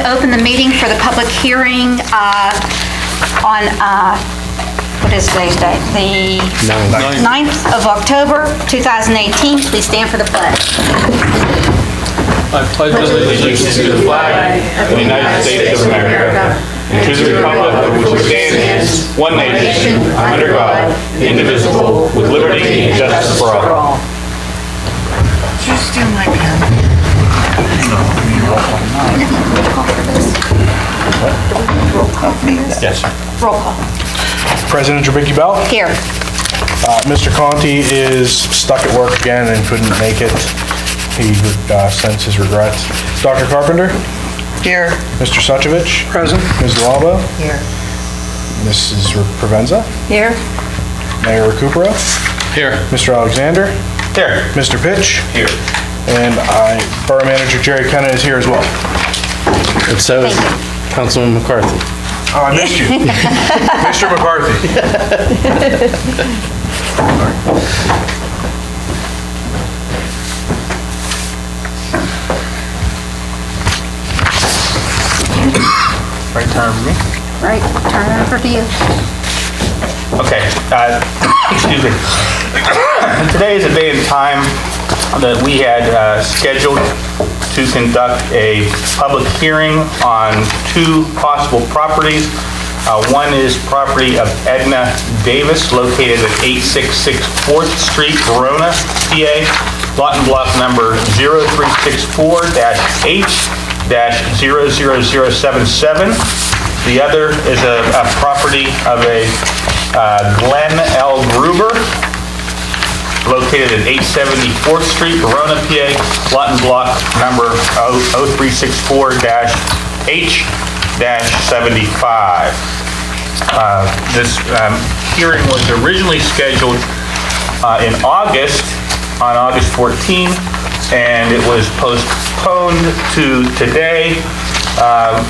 open the meeting for the public hearing on, what is today's date? The 9th of October, 2018. Please stand for the pledge. I pledge allegiance to the flag of the United States of America and to the republic for which it stands, one nation, under God, indivisible, with liberty and justice for all. Did you steal my pen? Yes, sir. Roll call. President Trabicki Bell. Here. Mr. Conti is stuck at work again and couldn't make it. He sends his regrets. Dr. Carpenter. Here. Mr. Suchovich. Present. Ms. D'Alba. Here. Mrs. Provenza. Here. Mayor Recupero. Here. Mr. Alexander. Here. Mr. Pitch. Here. And Borough Manager Jerry Kennan is here as well. And so is Councilman McCarthy. Oh, I missed you. Mr. McCarthy. Right turn for me. Right, turn it over to you. Okay, excuse me. Today is a day and time that we had scheduled to conduct a public hearing on two possible properties. One is property of Edna Davis, located at 866 4th Street, Verona, PA, lot and block number 0364-H-00077. The other is a property of a Glenn L. Gruber, located at 870 4th Street, Verona, PA, lot and block number 0364-H-75. This hearing was originally scheduled in August, on August 14, and it was postponed to today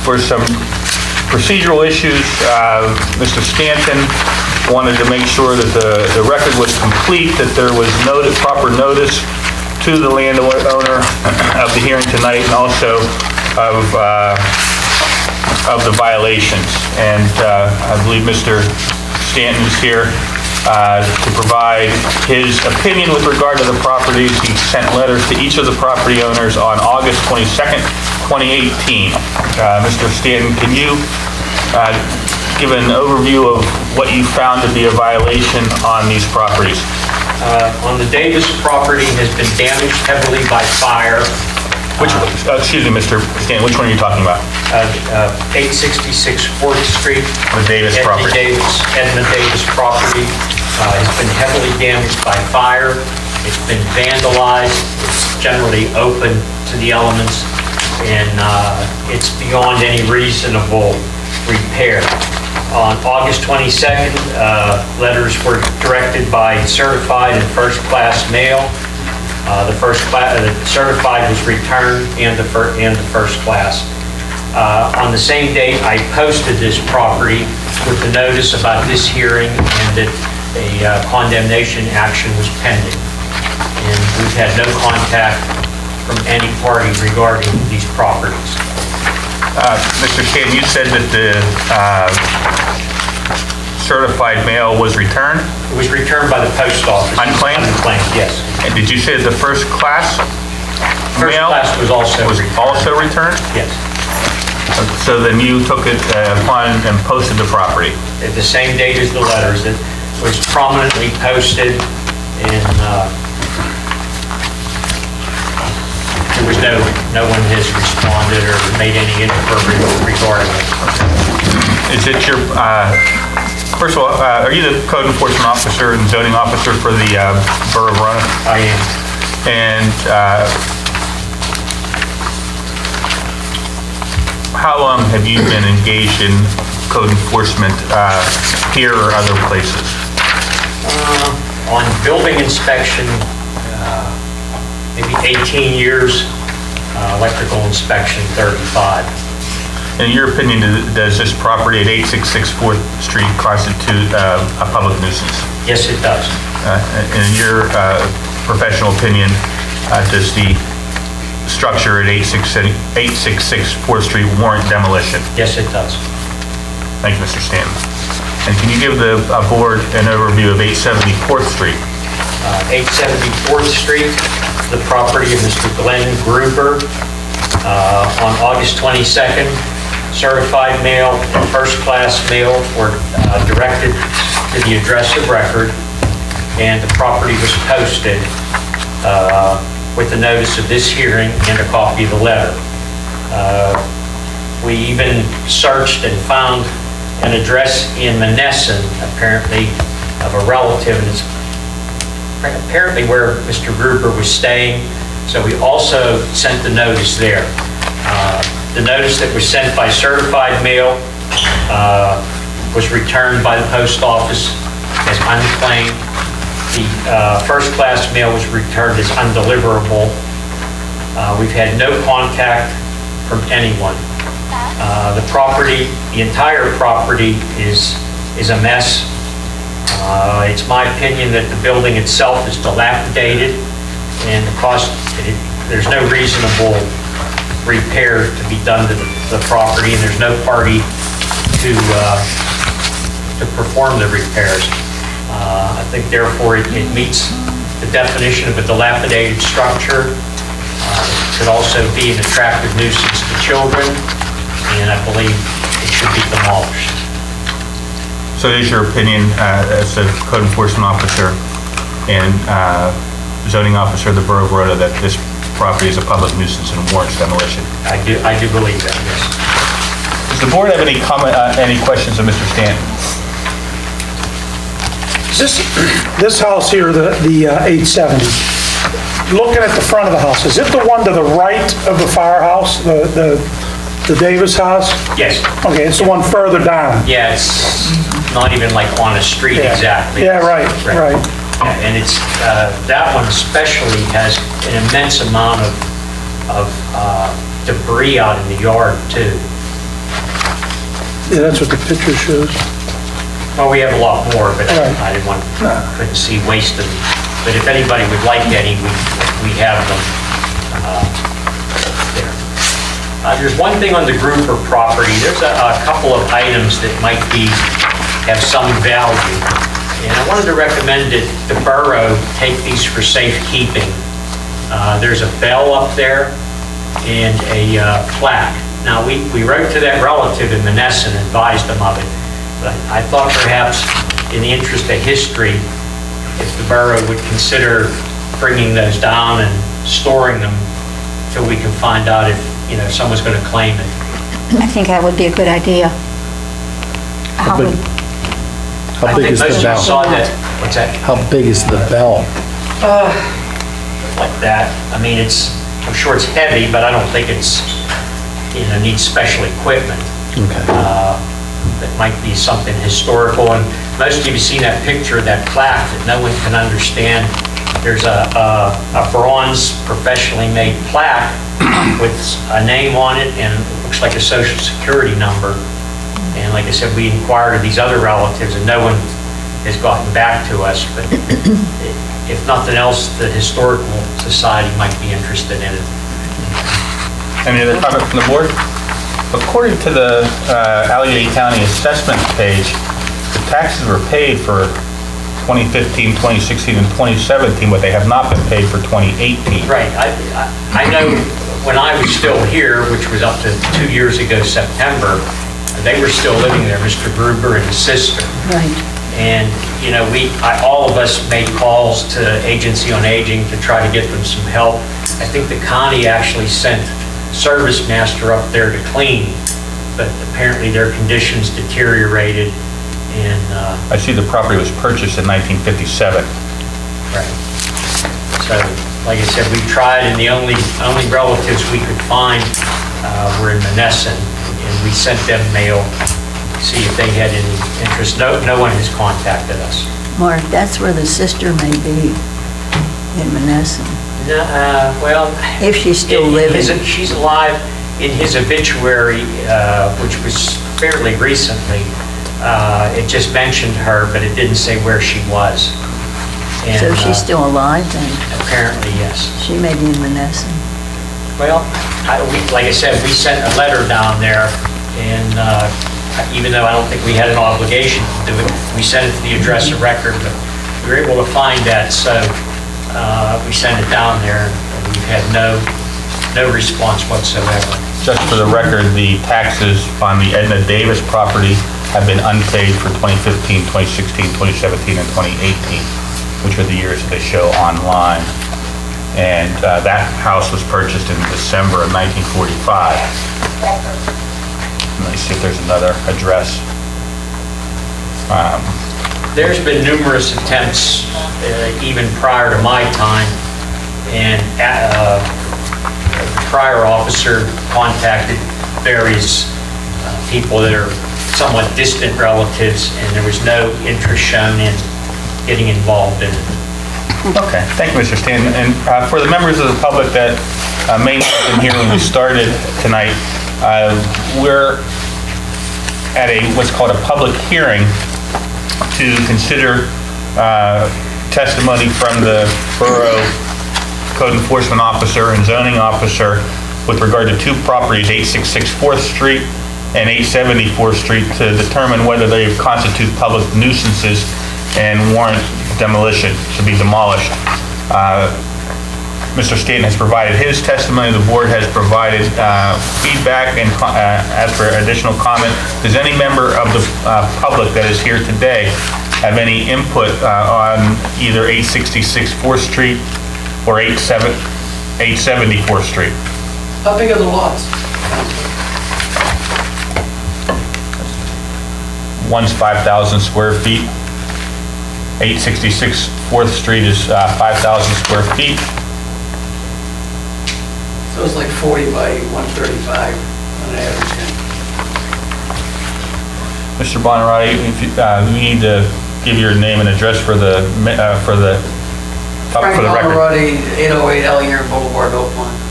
for some procedural issues. Mr. Stanton wanted to make sure that the record was complete, that there was proper notice to the landowner of the hearing tonight, and also of the violations. And I believe Mr. Stanton is here to provide his opinion with regard to the properties. He sent letters to each of the property owners on August 22nd, 2018. Mr. Stanton, can you give an overview of what you found to be a violation on these properties? On the Davis property has been damaged heavily by fire. Excuse me, Mr. Stanton, which one are you talking about? 866 4th Street. The Davis property. Edna Davis property has been heavily damaged by fire. It's been vandalized. It's generally open to the elements, and it's beyond any reasonable repair. On August 22nd, letters were directed by certified and first-class mail. The certified was returned, and the first class. On the same date, I posted this property with the notice about this hearing and that a condemnation action was pending. And we've had no contact from any party regarding these properties. Mr. Stanton, you said that the certified mail was returned? It was returned by the post office. Unclaimed? Unclaimed, yes. And did you say that the first class First mail class was also returned? Yes. So then you took it upon and posted the property? At the same date as the letters, it was prominently posted, and there was no one has responded or made any inquiry regarding it. Is it your, first of all, are you the code enforcement officer and zoning officer for the Borough of Verona? I am. And how long have you been engaged in code enforcement here or other places? On building inspection, maybe 18 years, electrical inspection, 35. In your opinion, does this property at 866 4th Street constitute a public nuisance? Yes, it does. In your professional opinion, does the structure at 866 4th Street warrant demolition? Yes, it does. Thank you, Mr. Stanton. And can you give the board an overview of 874th Street? 874th Street, the property of Mr. Glenn Gruber. On August 22nd, certified mail and first-class mail were directed to the address of record, and the property was posted with the notice of this hearing and a copy of the letter. We even searched and found an address in Menneson, apparently of a relative, and it's apparently where Mr. Gruber was staying, so we also sent the notice there. The notice that was sent by certified mail was returned by the post office as unclaimed. The first-class mail was returned as undeliverable. We've had no contact from anyone. The property, the entire property is a mess. It's my opinion that the building itself is dilapidated, and the cost, there's no reasonable repair to be done to the property, and there's no party to perform the repairs. I think therefore it meets the definition of a dilapidated structure. It could also be an attractive nuisance to children, and I believe it should be demolished. So it is your opinion as a code enforcement officer and zoning officer of the Borough of Verona that this property is a public nuisance and warrants demolition? I do believe that, yes. Does the board have any any questions of Mr. Stanton? This house here, the 870, looking at the front of the house, is it the one to the right of the firehouse, the Davis house? Yes. Okay, it's the one further down. Yeah, it's not even like on a street Yeah. exactly. Yeah, right. Yeah, and it's, that one especially has an immense amount of debris out in the yard too. Yeah, that's what the picture shows. Well, we have a lot more, but Right. I didn't want, couldn't see wasted. But if anybody would like any, we have them there. There's one thing on the Gruber property. There's a couple of items that might have some value. And I wanted to recommend that the borough take these for safekeeping. There's a bell up there and a plaque. Now, we wrote to that relative in Menneson and advised them of it. But I thought perhaps, in the interest of history, if the borough would consider bringing those down and storing them till we can find out if, someone's going to claim it. I think that would be a good idea. How big is I think most the of you bell? saw that. What's that? How big is the bell? Like that. I mean, I'm sure it's heavy, but I don't think it's, needs special equipment. Okay. That might be something historical, and most of you have seen that picture, that plaque that no one can understand. There's a bronze professionally made plaque with a name on it, and it looks like a social security number. And like I said, we inquired of these other relatives, and no one has gotten back to us, but if nothing else, the Historical Society might be interested in it. Any other comment from the board? According to the Allegheny County assessment page, the taxes were paid for 2015, 2016, and 2017, but they have not been paid for 2018. Right. I know when I was still here, which was up to 2 years ago, September, they were still living there, Mr. Gruber and his sister. Right. And, all of us made calls to Agency on Aging to try to get them some help. I think the county actually sent Service Master up there to clean, but apparently their conditions deteriorated, and... I see the property was purchased in 1957. Right. So, like I said, we tried, and the only relatives we could find were in Menneson, and we sent them mail to see if they had any interest. No one has contacted us. Mark, that's where the sister may be, in Menneson. Well... If she's still living. She's alive. In his obituary, which was fairly recently, it just mentioned her, but it didn't say where she was. And, So she's still alive then? Apparently, yes. She may be in Menneson. Well, like I said, we sent a letter down there, and even though I don't think we had an obligation to do it, we sent it to the address of record, but we were able to find that, so we sent it down there, and we've had no response whatsoever. Just for the record, the taxes on the Edna Davis property have been unpaid for 2015, 2016, 2017, and 2018, which are the years that they show online. And that house was purchased in December of 1945. Let me see if there's another address. There's been numerous attempts, even prior to my time, and the prior officer contacted various people that are somewhat distant relatives, and there was no interest shown in getting involved in it. Okay, thank you, Mr. Stanton. And for the members of the public that may not have been here when we started tonight, we're at what's called a public hearing to consider testimony from the Borough Code Enforcement Officer and Zoning Officer with regard to two properties, 866 4th Street and 870 4th Street, to determine whether they constitute public nuisances and warrant demolition, to be demolished. Mr. Stanton has provided his testimony. The board has provided feedback and asked for additional comment. Does any member of the public that is here today have any input on either 866 4th Street or 870 4th Street? How big are the lots? One's 5,000 square feet. 866 4th Street is 5,000 square feet. So it's like 40 by 135 on an average. Mr. Bonarotti, if you need to give your name and address for the Frank record. Alvaradi, 808 Ellinger Boulevard, Oakland.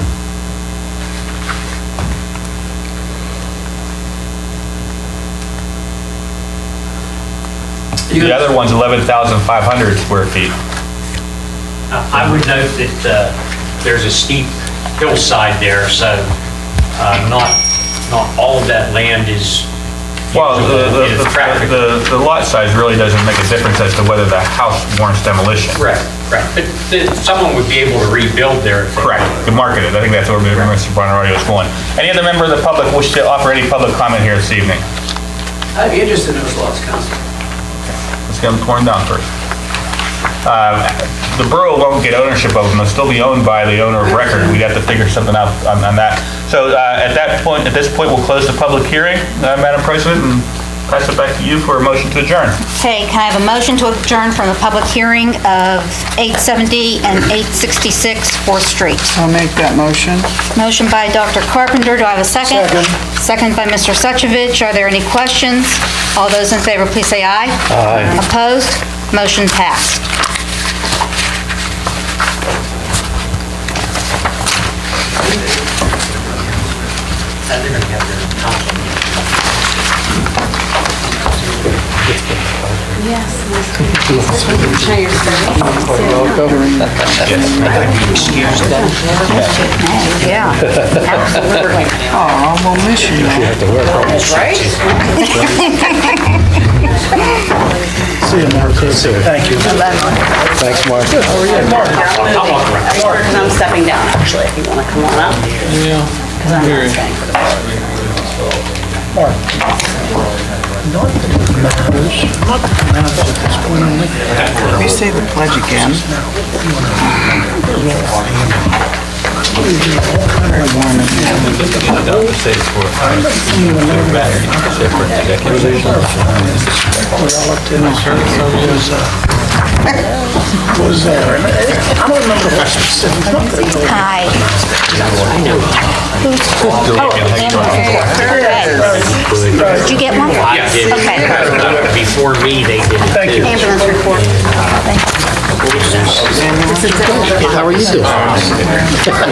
The other one's 11,500 square feet. I would note that there's a steep hillside there, so not all of that land is Well, practical. the lot size really doesn't make a difference as to whether the house warrants demolition. Correct. But someone would be able to rebuild there. if they Correct. wanted. To market it. I think that's where Mr. Bonarotti was going. Any other member of the public wish to offer any public comment here this evening? I'd be interested in those lots, Council. Let's get them torn down first. The borough won't get ownership of them. They'll still be owned by the owner of record. We'd have to figure something out on that. So at this point, we'll close the public hearing, Madam President, and pass it back to you for a motion to adjourn. Okay, can I have a motion to adjourn from the public hearing of 870 and 866 4th Street? I'll make that motion. Motion by Dr. Carpenter, do I have a second? Second. Second by Mr. Suchovich. Are there any questions? All those in favor, please say aye. Aye. Opposed? Motion passed. They're going to have their council meeting. Yeah, absolutely. Oh, we'll miss you. Right? See you, Mark. Thank you. Thanks, Mark. And I'm stepping down, actually, if you want to come on up. Yeah. Because I'm not staying for the Let me say the pledge again. I don't remember what specific. Hi. Okay. Did you get one? I did. Okay. Before me, they did it. Thank you. Ambulance report. How are you doing? That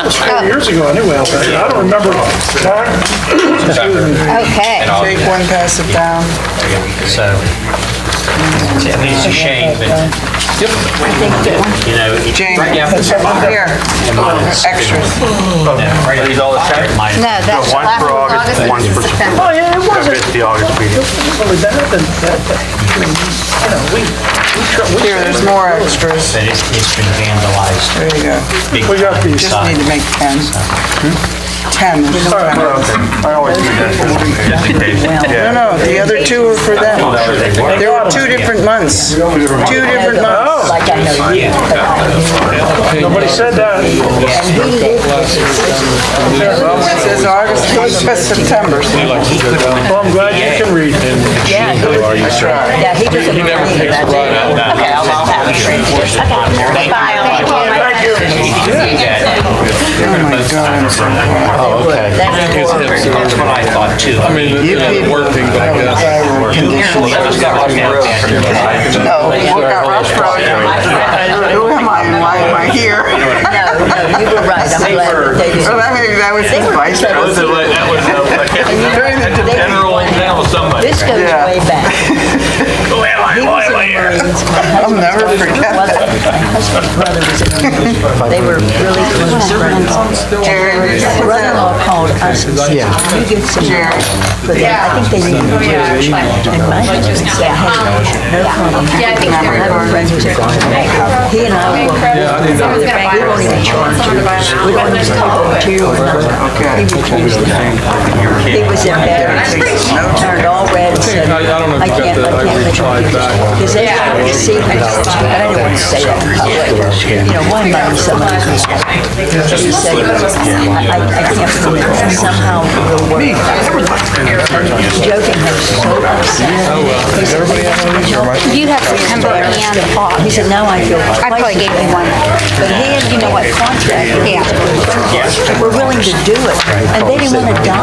was 4 years ago anyway, I don't remember. Okay. Take one, pass it down. So, it's a shame, but You know, Jane, right after the here, extras. Are these all the same? No, that's One last for was August, August one and for September. Oh, yeah, it wasn't, It's the August meeting. really bad, Here, there's more extras. But it's been vandalized. There you go. Big We got time these. Just inside. need to make 10. 10. There's no 10. I always do that, just in case. No, no, the other two are for them. There were 2 different months. 2 different months. Like I know you, but I knew. Nobody said that. And he lived with his sister. Well, it says August, it's September. Well, I'm glad you can read. Yeah, he was, yeah, he was a Marine. That's it. Okay, I'll have it. Thank you. Oh, my God. Oh, okay. That's what I thought too. I mean, You people working, but I guess. have conditions. No, what got Rush Road? Who am I and why am I here? No, you were right. I'm glad that they did. Well, that was his vice That was, president. a general email somebody. This goes Yeah. way back. Who am I? He Why was am in I the here? Marines. My I'll never forget brother, that. my husband's brother was in the Marines. They were really close friends. Jerry, My brother-in-law called us and said, "Can you get some Jerry. for them?" I think they needed to. And my husband said, "Hey, no problem." Yeah, I think I have a friend who's a He and I will. We won't even charge you. We don't even take the material or nothing. He refused it. He was embarrassed. Turned all red and said, I can't let you because they tried to see me. But I didn't want to say that in public. You know, why marry somebody who's he said, I can't prove it. Somehow we'll work it out. Joking him so upset. He said, You have September and August. he said, now I feel I probably gave you one. but he had, you know what, contract. Yeah. We're willing to do it. And they didn't want to die.